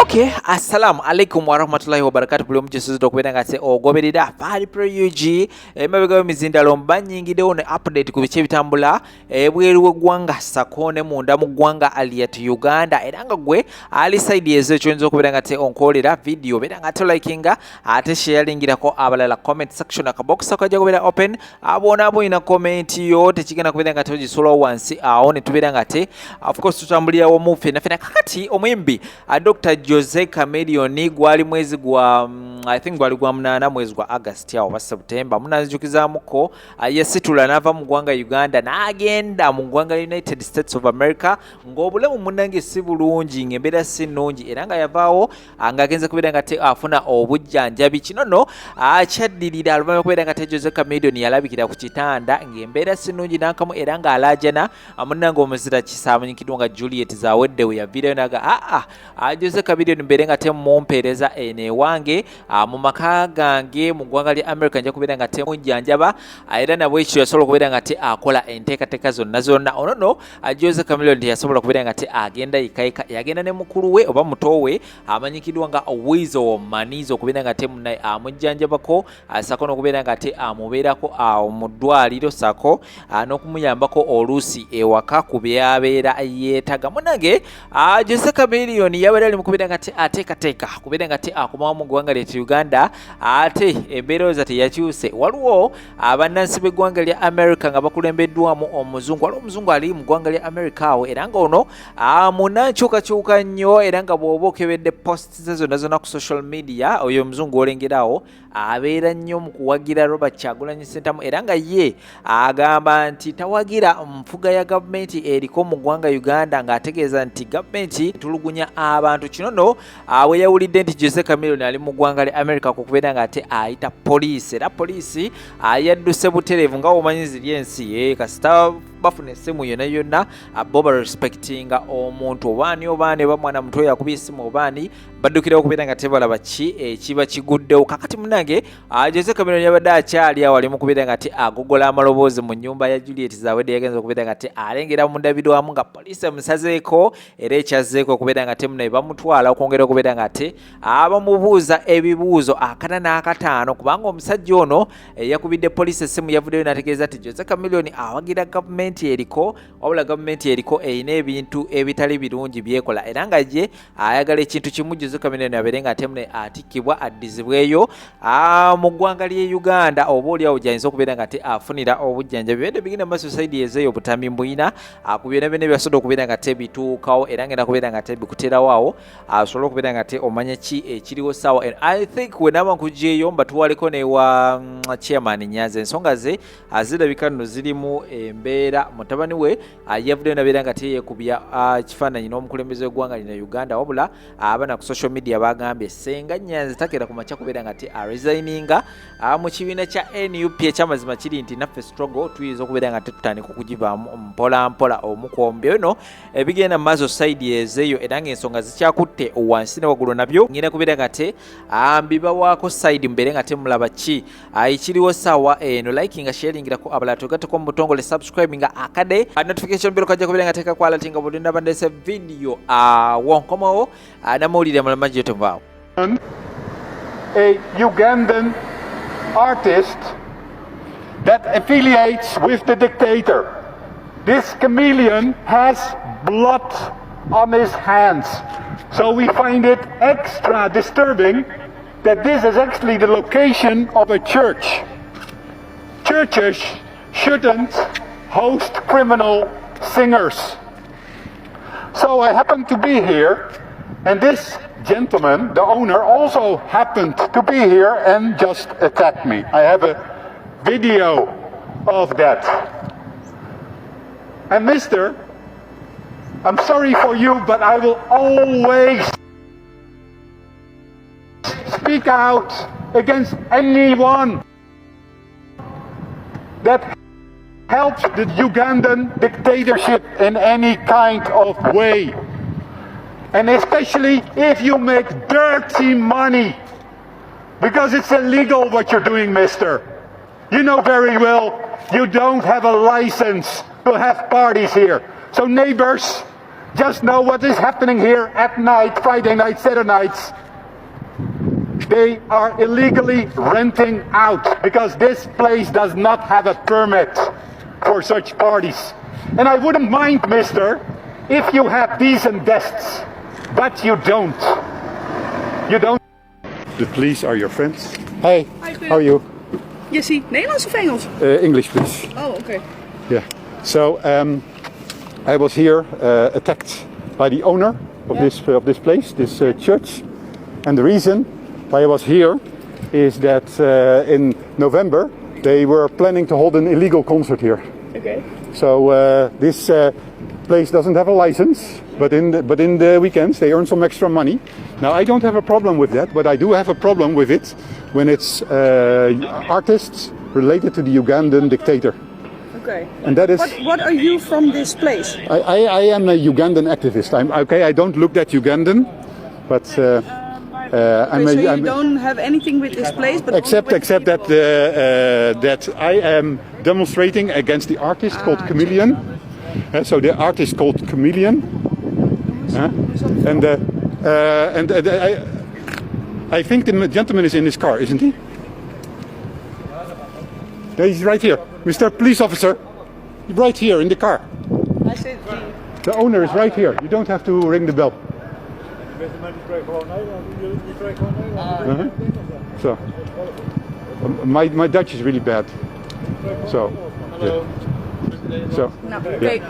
Okay, assalamu alaikum warahmatullahi wabarakatuh. Buli omu kyesuzidde okubeera nga se ogoberera Parliamentary UG emabega w'emizindalo mbanyingidewo ne update ku biki ebitambula ebweru w'eggwanga sako ne munda mu ggwanga aliat Uganda, era nga gwe ali side ezo ekyoyinza okubeera nga te onkolera video beera nga te likinga ate sharingirako abalala comment section akabox akajja kubeera open abonaabo ina comment yo tekigenda kubeera nga te ogisulawo wansi awo ne tubeera nga te of course tutambulirawo mu ffenna kakati omuyimbi Dr. Jose Chameleon gwali mwezi gwa I think gwali gwa munana mwezi gwa August awo ba September munazijukizaamuko yesitula nava mu ggwanga Uganda n'agenda mu ggwanga United States of America ng'obulamu munange si bulungi ng'embeera si nnungi era nga yavaawo ng'agenze kubeera nga te afuna obujjanjabi. Kino nno kyaddirira aluvannyuma kubeera nga te Jose Chameleon yalabikira ku kitanda ng'embeera si nnungi n'akamu era ng'alaajana munange omuzira kisaamanyikiddwa nga Juliet zaaweddewo yaviirayo naga Jose Chameleon mbeere nga te mumpeereza eno ewange mu maka gange mu ggwanga lya America nja kubeera nga te munjanjaba era nabwe ekyo yasobola okubeera nga te akola enteekateeka zonna ono nno Jose Chameleon teyasobola kubeera nga te agenda yikayika, yagenda ne mukulu we oba muto we amanyikiddwa nga Wizo Manizo okubeera nga te munnaye amujjanjabako sako n'okubeera nga te amubeerako mu ddwaliro sako n'okumuyambako oluusi ewaka ku byabeera yeetaga. Munnange Jose Chameleon yabeera ali mu kubeera nga te ateekateeka kubeera nga te akomawo mu ggwanga ly'etu Uganda ate embeerooza teyakyuse. Waliwo abannansi b'eggwanga lya America nga bakulembeddwamu omuzungu, waliwo omuzungu ali mu ggwanga lya America awo era nga ono munankyukakyuka nnyo era nga bw'oba okebedde posts ze zonna ku social media oyo omuzungu olengerawo abeera nnyo mu kuwagira Robert Kyagulanyi Ssentamu era nga ye agamba nti tawagira nfuga ya gavumenti eriko mu ggwanga Uganda ng'ategeeza nti gavumenti etulugunya abantu. Kino nno we yawulidde nti Jose Chameleon ali mu ggwanga lya America kubeera nga ate ayita poliisi era poliisi yadduse butereevu nga omanyi ziri ensi kasita bafuna essimu yonna bo barespectinga omuntu obaani bamwana muto yakuba essimu obaani baddukirawo okubeera nga tebalaba ki ekiba kiguddewo. Kakati munange Jose Chameleon yabadde akyali awo ali mu kubeera nga te agogola amaloboozi mu nnyumba ya Juliet Zawedde yagenza okubeera nga te alengera mu ndabirwamu nga poliisi emusazeeko era ekyazzeeko okubeera nga te munaye bamutwala okwongera okubeera nga te abamubuuza ebibuuzo akana n'akataano kubanga omusajja ono yakubidde poliisi essimu yavuddeyo n'ategeeza nti Jose Chameleon awagira gavumenti eriko wabula gavumenti eriko erina ebintu ebitali birungi byekola era nga ye ayagala ekintu kimu Jose Chameleon abeere nga ate munaye atikkibwa addizibweyo mu ggwanga ly'e Uganda oba oliawo gy'ayinza okubeera nga te afunira obujjanjabi. Bidde bigenda mu society ezeeyo obutambi mbuyina ku byonna byonna byasobola okubeera nga te bituukawo era ngenda kubeera nga te bikuterawo awo asobola okubeera nga te omanya ki ekiriwo sawa. And I think we naaba nkugyeyo mbatuwaleko newa chairman Nyanza ensonga ze zirabika nno zirimu embeera mutabani we yavuddeyo nabeera nga te yeekubya kifaananyi n'omukulembeze w'eggwanga lino Uganda wabula abana ku social media bagambye senga Nyanza takera ku makya kubeera nga te resigninga mu kibiina kya NUP ekyamazima kiri nti naffe struggle tuyinza okubeera nga te tutandika okugibaamu mpola mpola omukombi ono ebigenda mu maaso side ezeeyo era ng'ensonga zikyakutte wansi ne waggulu nabyo ngenda kubeera nga te mbibawaako side mbeere nga te mulaba ki ekiriwo sawa eno likinga sharingirako abalala twegatteko mu butongole subscribinga akade notification bell kajja kubeera nga tekakwala tinga budinda bandese video wonkomawo namawulire amalala gye tovaawo. A Ugandan artist that affiliates with the dictator. This chameleon has blood on his hands. So we find it extra disturbing that this is actually the location of a church. Churches shouldn't host criminal singers. So I happened to be here, and this gentleman, the owner, also happened to be here and just attacked me. I have a video of that. And mister, I'm sorry for you, but I will always speak out against anyone that helps the Ugandan dictatorship in any kind of way. And especially if you make dirty money, because it's illegal what you're doing, mister. You know very well you don't have a license to have parties here. So neighbors, just know what is happening here at night, Friday night, Saturday nights. They are illegally renting out because this place does not have a permit for such parties. And I wouldn't mind, mister, if you have decent guests, but you don't. You don't. The police are your friends. Hi, how are you? Jessie, Nederlands of Engels? English, please. Oh, okay. Yeah. So I was here attacked by the owner of this place, this church, and the reason why I was here is that in November they were planning to hold an illegal concert here. Okay. So this place doesn't have a license, but in the weekends they earn some extra money. Now I don't have a problem with that, but I do have a problem with it when it's artists related to the Ugandan dictator. Okay. And that is. What are you from this place? I am a Ugandan activist. I don't look that Ugandan, but you don't have anything with this place, but except that that I am demonstrating against the artist called Chameleon. So the artist called Chameleon, and I think the gentleman is in his car, isn't he? He's right here, Mr. Police Officer. He's right here in the car. I said the owner is right here. You don't have to ring the bell. So my Dutch is really bad. So. Yeah. So. No, okay.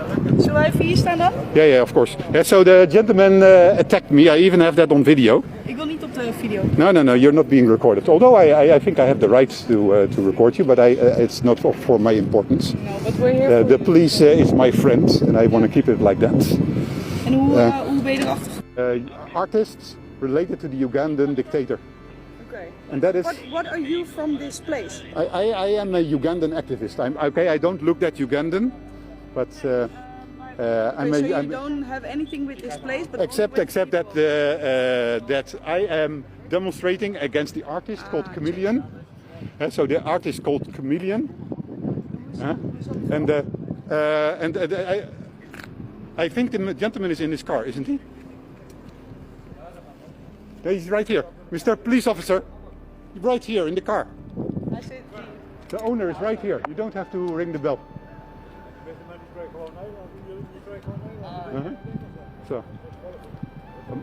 Shall I for you stand up? Yeah, of course. Yeah, so the gentleman attacked me. I even have that on video. Ik wil niet op de video. No, you're not being recorded. Although I think I have the right to record you, but it's not for my importance. No, but we're here for the police is my friend, and I want to keep it like that. En hoe ben je erachter? Artists related to the Ugandan dictator. Okay. And that is. What are you from this place? I am a Ugandan activist. I don't look that Ugandan, but you don't have anything with this place, but except that that I am demonstrating against the artist called Chameleon. So the artist called Chameleon, and I think the gentleman is in his car, isn't he? He's right here, Mr. Police Officer. He's right here in the car. I said the owner is right here. You don't have to ring the bell. So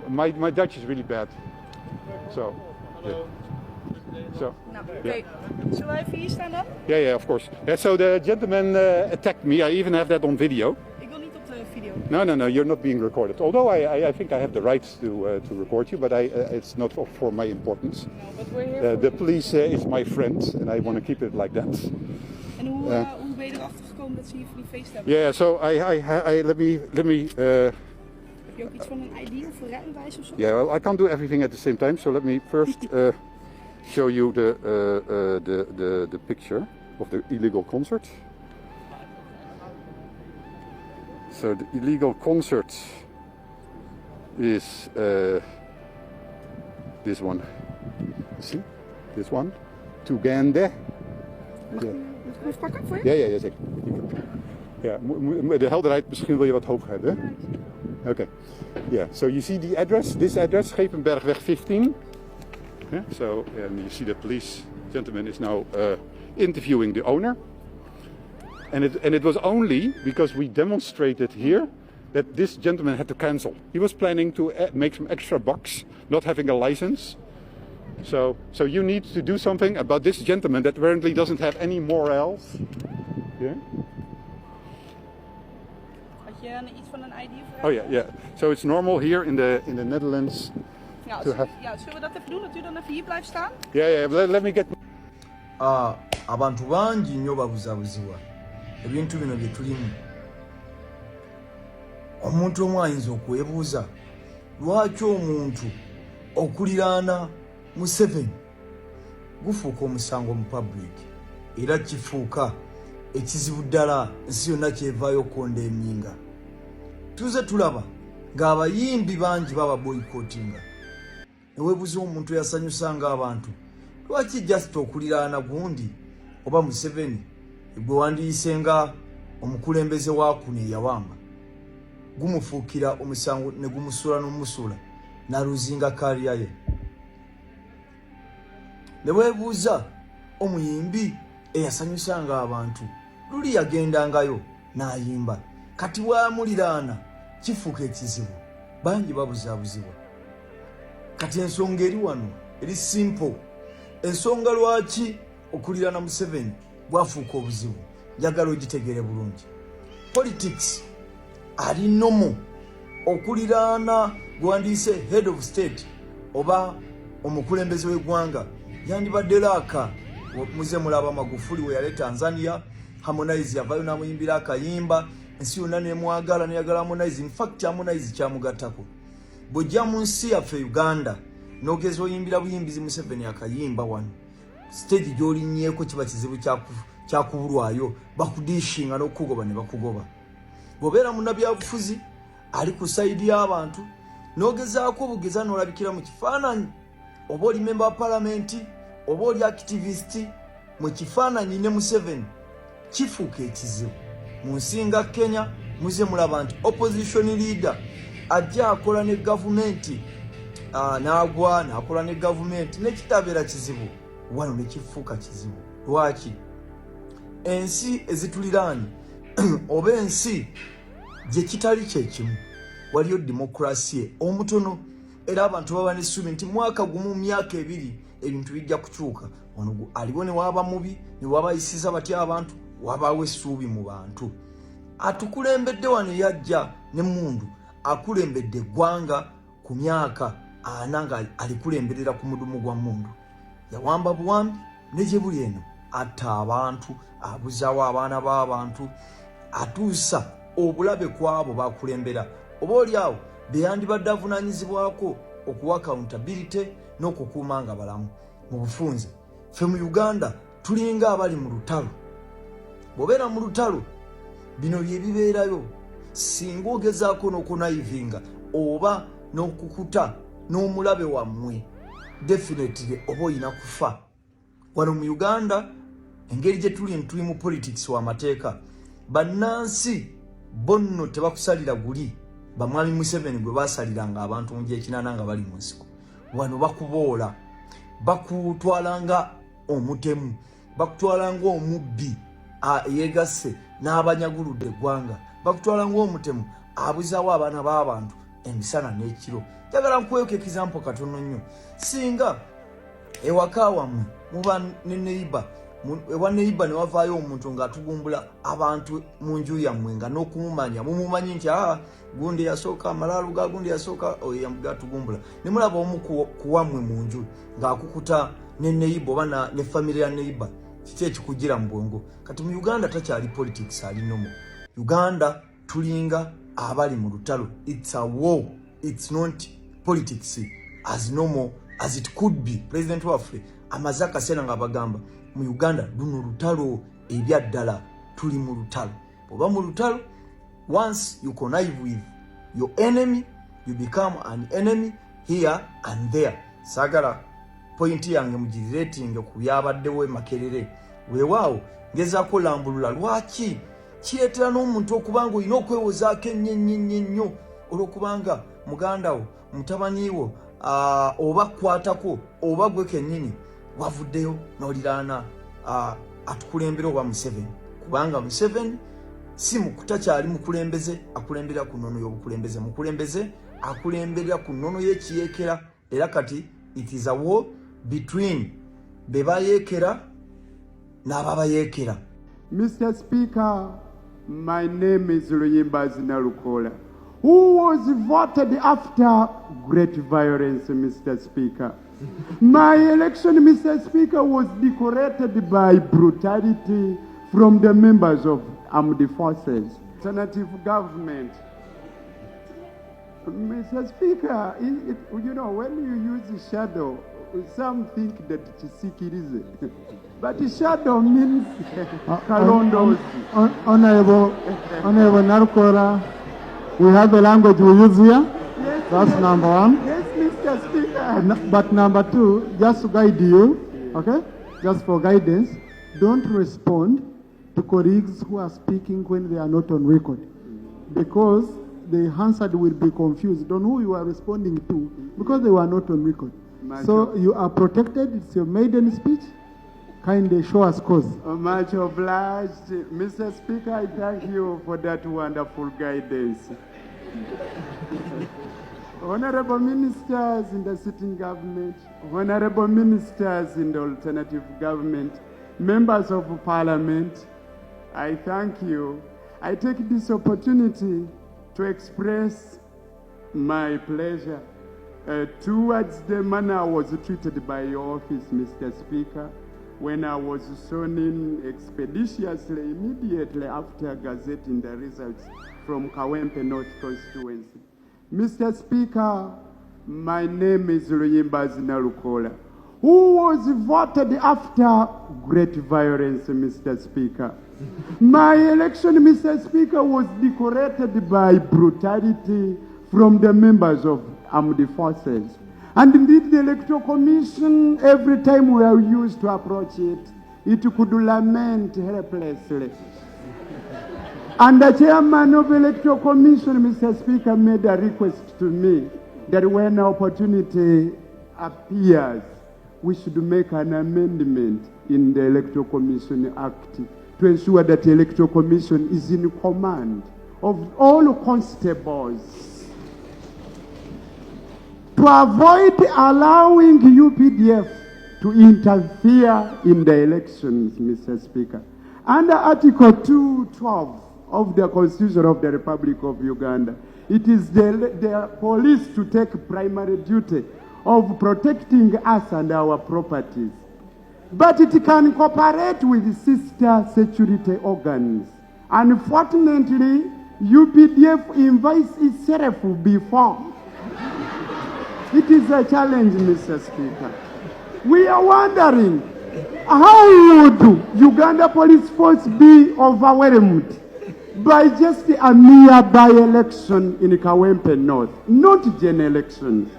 my Dutch is really bad. So. Yeah. So. No, okay. Yeah. Shall I for you stand up? Yeah, of course. Yeah, so the gentleman attacked me. I even have that on video. Ik wil niet op de video. No, you're not being recorded. Although I think I have the right to record you, but it's not for my importance. No, but we're here for the police is my friend, and I want to keep it like that. En hoe ben je erachter gekomen dat ze hier van die feest hebben? Yeah, so let me. Heb je ook iets van een ID of een rijbewijs of zo? Yeah, well, I can't do everything at the same time. So let me first show you the picture of the illegal concert. So the illegal concert is this one. See, this one, Uganda. Mag ik even pakken voor je? Ja, zeker. Ja, de helderheid misschien wil je wat hoger hebben. Okay. Yeah. So you see the address. This address, Schepenbergweg 15. Yeah. So and you see the police gentleman is now interviewing the owner. And it was only because we demonstrated here that this gentleman had to cancel. He was planning to make some extra bucks, not having a license. So you need to do something about this gentleman that apparently doesn't have any morals. Yeah. Had je iets van een ID of Oh yeah. So it's normal here in the Netherlands. Ja, zullen we dat even doen? Dat u dan even hier blijft staan? Yeah. Let me get. Abantu bangi nnyo babuzabuzibwa ebintu bino bye tulimu. Omuntu omu ayinza okwebuuza lwaki omuntu okuliraana Museveni gufuuka omusango mu public era kifuuka ekizibu ddala nsi yonna kyevaayo okondemyinga. Tuze tulaba ng'abayimbi bangi baba boycottinga. Neweebuuza omuntu yasanyusanga abantu lwaki just okuliraana gundi oba Museveni gwe wandiyisenga omukulembeze wa kuno eyawamba. gumufuukira omusango ne gumusula n'omusula n'aluzinga kaliya ye. Ne weebuuza omuyimbi eyasanyusanga abantu luli yagendangayo n'ayimba, kati bw'amuliraana kifuuka ekizibu, bangi babuzaabuzibwa. Kati ensonga eri wano eri simple. Ensonga lwaki okuliraana Museveni bwafuuka obuzibu njagala ogitegeere bulungi. Politics ali nomo okuliraana gwandiise head of state oba omukulembeze w'eggwanga yandibadde laaka. Muze mulaba Magufuli we yali Tanzania, Harmonize yavayo n'amuyimbira akayimba, ensi yonna nemwagala neyagala Harmonize. In fact Harmonize kyamugattako. Bw'ojja mu nsi yaffe Uganda n'ogeza oyimbira buyimbizi Museveni akayimba wano, stage gy'olinnyeko kiba kizibu kyakubulwayo, bakudishinga n'okugoba ne bakugoba. Bw'obeera munnabyabufuzi ali ku sayidi y'abantu n'ogezaako obugeza n'olabikira mu kifaananyi, oba oli member wa Parliamentary oba oli activist mu kifaananyi ne Museveni, kifuuka ekizibu. Mu nsinga Kenya muze mulaba nti opposition leader ajja akola ne gavumenti n'agwa n'akola ne gavumenti nekitabeera kizibu, wano ne kifuuka kizibu. Lwaki? Ensi ezituliraanye oba ensi gye kitali kyekimu, waliyo demokrasiya omutono, era abantu baba n'essuubi nti mwaka gumu myaka ebiri ebintu bijja kukyuka. Wano aliwo ne waba mubi ne wabayisiza batya abantu, wabaawo essuubi mu bantu. Atukulembedde wano yajja ne mundu akulembedde eggwanga ku myaka 4 nga alikulemberera ku mudumu gwa mundu. Yawamba buwambi ne gye buli eno atta abantu, abuzaawo abaana b'abantu, atuusa obulabe kwabo bakulembera. Oba oli awo beyandibadde avunaanyizibwako okuwa accountability n'okukuuma nga balamu. Mu bufunze ffe mu Uganda tulinga abali mu lutalo. Bw'obeera mu lutalo bino bye bibeerayo. Singa ogezaako n'okunaivinga oba n'okukuta n'omulabe wammwe, definitely oba oyina kufa. Wano mu Uganda engeri gye tuli mu politics w'amateeka, bannansi bonno tebakusalira guli bamwami Museveni gwe basaliranga abantu mu gy'ekinaana nga bali mu nsiko. Wano bakuboola, bakutwalanga omutemu, bakutwalanga omubbi yeegasse n'abanyaguludde eggwanga, bakutwalanga omutemu abuzaawo abaana b'abantu emisana n'ekiro. Njagala nkuweeko example katono nnyo. Singa ewaka wammwe muba ne neighbor, ewa neighbor ne wavaayo omuntu ng'atugumbula abantu mu nju yammwe nga n'okumumanya mumumanyi nti gundi yasooka amalaalu ga gundi yasooka gatugumbula, ne mulaba omu kuwammwe mu nju ng'akukuta ne neighbor oba ne family ya neighbor, kiki ekikugira mu bwongo? Kati mu Uganda takyali politics ali nomo. Uganda tulinga abali mu lutalo. It's a war. It's not politics as normal as it could be. President waffe amaze akaseera nga bagamba mu Uganda luno lutalo ebya ddala, tuli mu lutalo. Oba mu lutalo, once you connive with your enemy, you become an enemy here and there. Sagala point yange mugirating ku byabaddewo Makerere. Weewaawo ngezaako lambulula lwaki kireetera n'omuntu okubanga olina okwewozaako ennyo olw'okubanga muganda wo, mutabani wo, oba kwatako oba gwe kennyini wavuddeyo n'oliraana atukulembera oba Museveni. Kubanga Museveni si takyali mukulembeze akulembera ku nnono y'obukulembeze. Mukulembeze akulembera ku nnono y'ekiyeekera, era kati it is a war between be bayeekera n'ababayeekera. Mr. Speaker, my name is Luyimba Zinalukola, who was voted after great violence, Mr. Speaker. My election, Mr. Speaker, was decorated by brutality from the members of armed forces, alternative government. Mr. Speaker, you know, when you use shadow, some think that it's sikirize. But shadow means kalondos. Honorable Narukora, we have the language we use here. Yes, that's number one. Yes, Mr. Speaker. But number two, just to guide you, okay? Just for guidance, don't respond to colleagues who are speaking when they are not on record. Because the answered will be confused on who you are responding to because they were not on record. So you are protected. It's your maiden speech. Kindly show us cause. Much obliged. Mr. Speaker, I thank you for that wonderful guidance. Honorable ministers in the sitting government, honorable ministers in the alternative government, members of parliament, I thank you. I take this opportunity to express my pleasure towards the manner I was treated by your office, Mr. Speaker, when I was sworn in expeditiously immediately after gazetting the results from Kawempe North constituency. Mr. Speaker, my name is Luyimbazi Nalukola, who was voted after great violence, Mr. Speaker. My election, Mr. Speaker, was decorated by brutality from the members of armed forces. And indeed, the Electoral Commission, every time we are used to approach it, it could lament helplessly. And the chairman of the Electoral Commission, Mr. Speaker, made a request to me that when opportunity appears, we should make an amendment in the Electoral Commission Act to ensure that the Electoral Commission is in command of all constables to avoid allowing UPDF to interfere in the elections, Mr. Speaker. Under Article 212 of the Constitution of the Republic of Uganda, it is the police to take primary duty of protecting us and our properties. But it can cooperate with sister security organs. Unfortunately, UPDF invites itself before. It is a challenge, Mr. Speaker. We are wondering, how would Uganda Police Force be overwhelmed by just a mere by-election in Kawempe North, not general elections?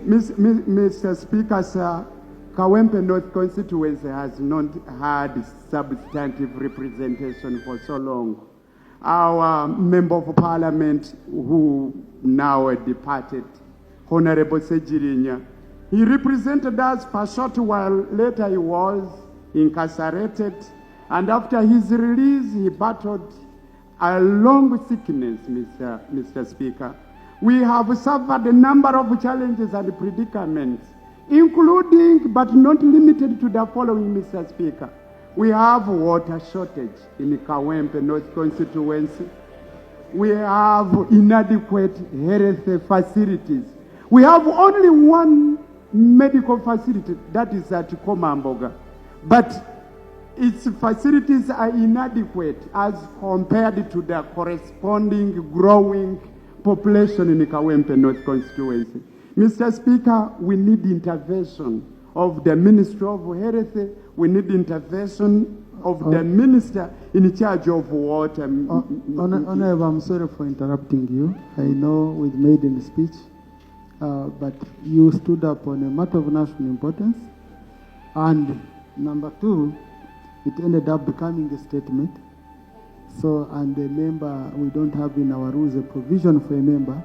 Mr. Speaker, sir, Kawempe North constituency has not had substantive representation for so long. Our member of parliament, who now departed, Honorable Sejirinya, he represented us for a short while. Later he was incarcerated, and after his release he battled a long sickness, Mr. Speaker. We have suffered a number of challenges and predicaments, including but not limited to the following, Mr. Speaker. We have water shortage in Kawempe North constituency. We have inadequate health facilities. We have only one medical facility, that is at Komamboga. But its facilities are inadequate as compared to the corresponding growing population in the Kawempe North constituency. Mr. Speaker, we need intervention of the Ministry of Health. We need intervention of the Minister in charge of water. Honorable, I'm sorry for interrupting you. I know we've made a speech, but you stood up on a matter of national importance. And number two, it ended up becoming a statement. So, and the member, we don't have in our rules a provision for a member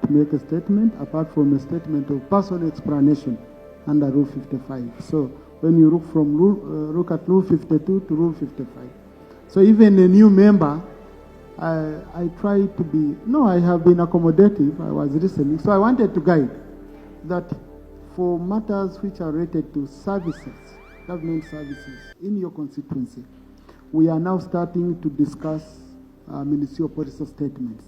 to make a statement apart from a statement of personal explanation under Rule 55. So, when you look from look at Rule 52 to Rule 55. So, even a new member, I try to be, no, I have been accommodative, I was listening. So, I wanted to guide that for matters which are related to services, government services in your constituency, we are now starting to discuss ministerial policy statements,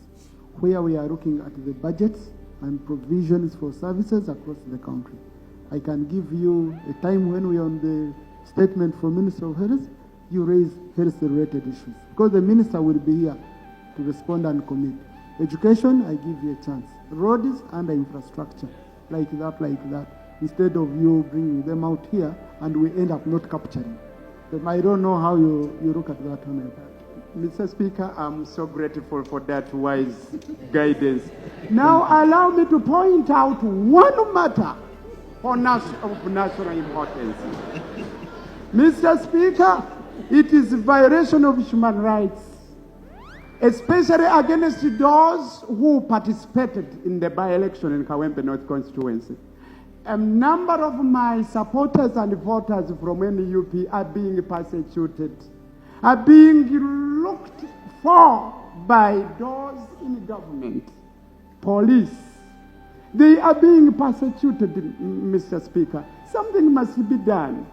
where we are looking at the budgets and provisions for services across the country. I can give you a time when we are on the statement for Minister of Health, you raise health-related issues, because the minister will be here to respond and commit. Education, I give you a chance. Roads and infrastructure, like that, instead of you bringing them out here and we end up not capturing. But I don't know how you look at that, Honorable. Mr. Speaker, I'm so grateful for that wise guidance. Now allow me to point out one matter of national importance. Mr. Speaker, it is a violation of human rights especially against those who participated in the by-election in Kawempe North constituency. A number of my supporters and voters from NUP are being persecuted, are being looked for by those in government, police. They are being persecuted, Mr. Speaker. Something must be done.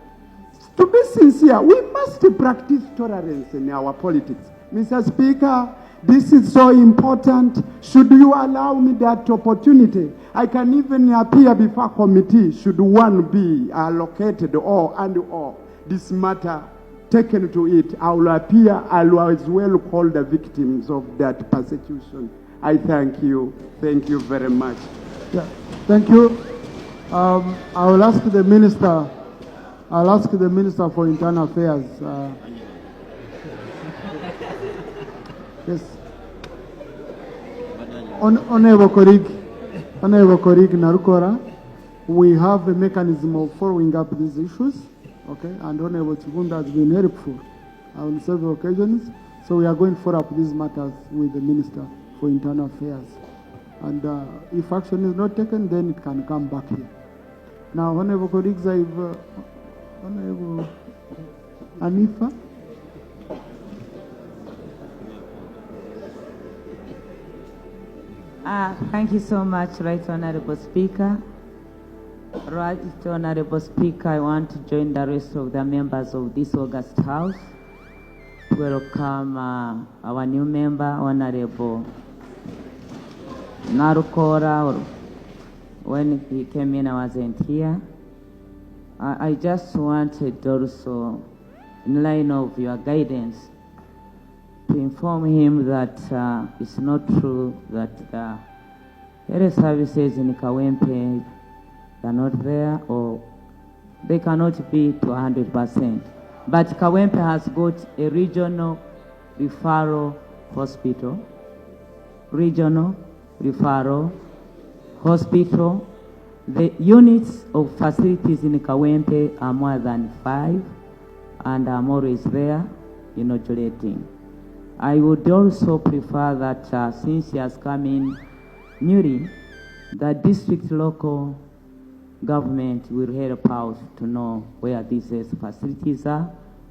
To be sincere, we must practice tolerance in our politics. Mr. Speaker, this is so important. Should you allow me that opportunity, I can even appear before committee should one be allocated or this matter taken to it. I will appear, I will as well call the victims of that persecution. I thank you. Thank you very much. Yeah, thank you. I will ask the minister. I'll ask the Minister for Internal Affairs. Yes. Honorable colleague Narukora, we have a mechanism of following up these issues, okay? And Honorable Chibunda has been helpful on several occasions. So we are going to follow up these matters with the Minister for Internal Affairs. And if action is not taken, then it can come back here. Now, Honorable colleagues, Honorable Anifa. Thank you so much, Right Honorable Speaker. Right Honorable Speaker, I want to join the rest of the members of this August House to welcome our new member, Honorable Narukora. When he came in, I wasn't here. I just wanted also, in line of your guidance, to inform him that it's not true that the health services in Kawempe are not there, or they cannot be to 100%. But Kawempe has got a regional referral hospital, The units of facilities in Kawempe are more than 5, and I'm always there inaugurating. I would also prefer that since he has come in newly, the district local government will help out to know where these facilities are.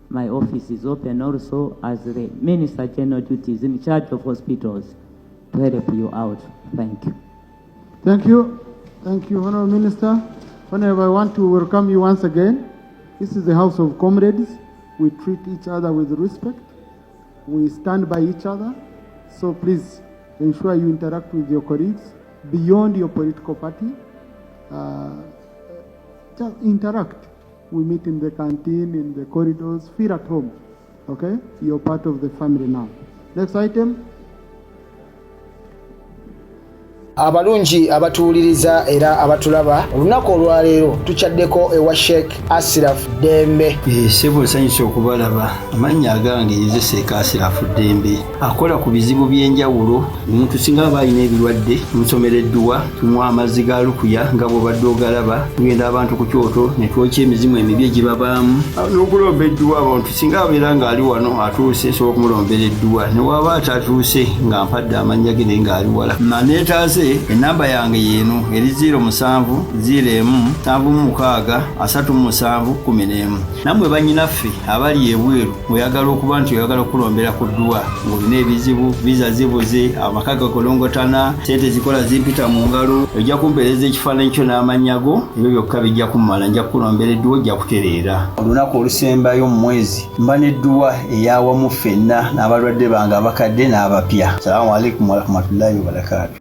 My office is open also as the Minister General duties in charge of hospitals to help you out. Thank you. Thank you. Thank you, Honorable Minister. Honorable, I want to welcome you once again. This is the House of Comrades. We treat each other with respect. We stand by each other. So please ensure you interact with your colleagues beyond your political party. Just interact. We meet in the canteen, in the corridors. Feel at home. Okay? You're part of the family now. Next item. Abalungi abatuuliriza era abatulaba olunaku olwaleero tuchaddeko ewa Sheikh Asiraf Dembe. Sebo nsanyusa okubalaba. Amannya agange nze Sheikh Asiraf Dembe akola ku bizibu by'enjawulo. Omuntu singa aba alina ebirwadde musomereddwa tumwa amazzi ga lukuya nga bw'obadde ogalaba tugenda abantu ku kyoto ne twokya emizimu emibi egibabaamu n'okulomba edduwa abantu singa abeera ng'ali wano atuuse nsobola okumulombera edduwa ne waba atatuuse nga mpadde amannya ge naye ng'ali wala maneetaaze enamba yange yeeno eri 0707363711 nammwe bannyinaffe abali ebweru oyagala okuba nti oyagala okulombera ku dduwa ng'olina ebizibu viza zibuze amaka gakolongotana sente zikola zimpita mu ngalo ojja kumpeereza ekifaananyi kyo n'amanyago ebyo byokka bijja kummala nja kukulombera edduwa ojja kutereera olunaku olusembayo mu mwezi mba n'edduwa eyawamu ffenna n'abalwadde bange abakadde n'abapya. Salaamu alaikum warahmatullahi wabarakatuh.